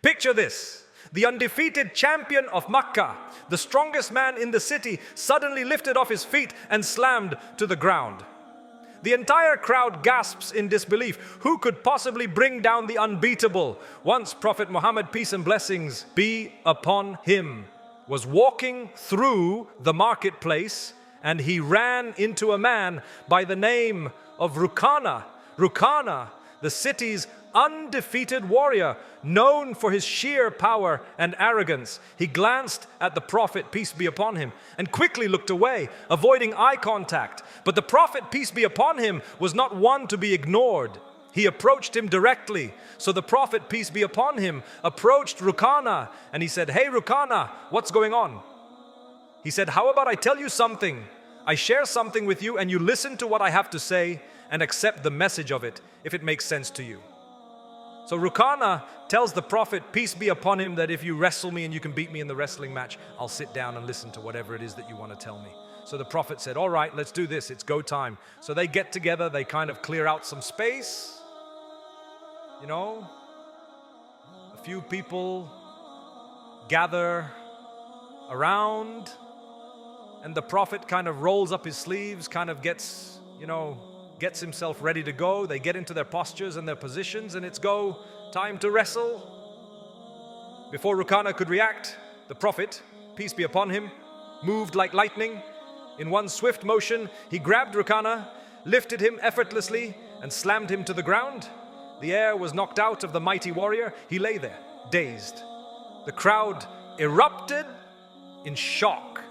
Picture this. The undefeated champion of Makkah, the strongest man in the city, suddenly lifted off his feet and slammed to the ground. The entire crowd gasps in disbelief. Who could possibly bring down the unbeatable? Once Prophet Muhammad, peace and blessings be upon him, was walking through the marketplace, and he ran into a man by the name of Rukhana. Rukhana, the city's undefeated warrior, known for his sheer power and arrogance. He glanced at the Prophet, peace be upon him, and quickly looked away, avoiding eye contact. But the Prophet, peace be upon him, was not one to be ignored. He approached him directly. So the Prophet, peace be upon him, approached Rukhana, and he said, "Hey Rukhana, what's going on?" He said, "How about I tell you something? I share something with you and you listen to what I have to say and accept the message of it, if it makes sense to you." So Rukhana tells the Prophet, peace be upon him, that if you wrestle me and you can beat me in the wrestling match, I'll sit down and listen to whatever it is that you want to tell me. So the Prophet said, all right, let's do this. It's go time. So they get together. They kind of clear out some space. You know, a few people gather around, and the Prophet kind of rolls up his sleeves, kind of gets himself ready to go. They get into their postures and their positions, and it's go time to wrestle. Before Rukhana could react, the Prophet, peace be upon him, moved like lightning. In one swift motion, he grabbed Rukhana, lifted him effortlessly, and slammed him to the ground. The air was knocked out of the mighty warrior. He lay there, dazed. The crowd erupted in shock.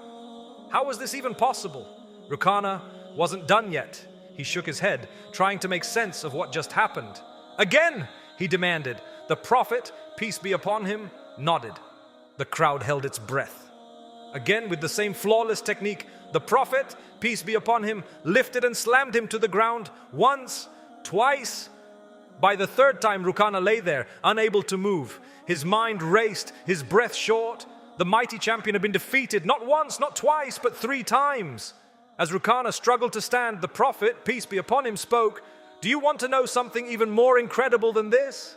How was this even possible? Rukhana wasn't done yet. He shook his head, trying to make sense of what just happened. "Again," he demanded. The Prophet, peace be upon him, nodded. The crowd held its breath. Again, with the same flawless technique, the Prophet, peace be upon him, lifted and slammed him to the ground once, twice. By the third time, Rukhana lay there, unable to move. His mind raced, his breath short. The mighty champion had been defeated not once, not twice, but 3 times. As Rukhana struggled to stand, the Prophet, peace be upon him, spoke, "Do you want to know something even more incredible than this?"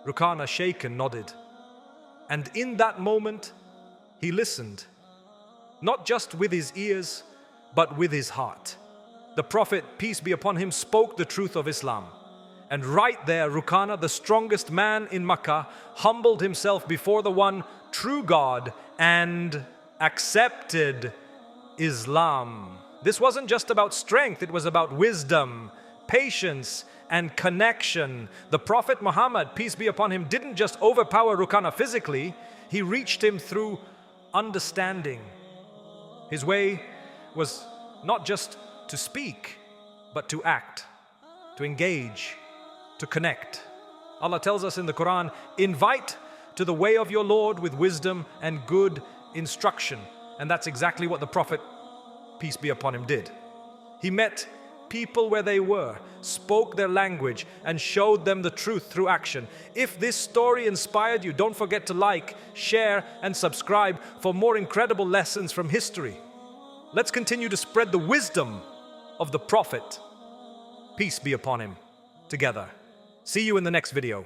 Rukhana, shaken, nodded. And in that moment, he listened, not just with his ears, but with his heart. The Prophet, peace be upon him, spoke the truth of Islam. And right there, Rukhana, the strongest man in Makkah, humbled himself before the one true God and accepted Islam. This wasn't just about strength, it was about wisdom, patience, and connection. The Prophet Muhammad, peace be upon him, didn't just overpower Rukhana physically, he reached him through understanding. His way was not just to speak, but to act, to engage, to connect. Allah tells us in the Quran, invite to the way of your Lord with wisdom and good instruction. And that's exactly what the Prophet, peace be upon him, did. He met people where they were, spoke their language, and showed them the truth through action. If this story inspired you, don't forget to like, share, and subscribe for more incredible lessons from history. Let's continue to spread the wisdom of the Prophet, peace be upon him, together. See you in the next video.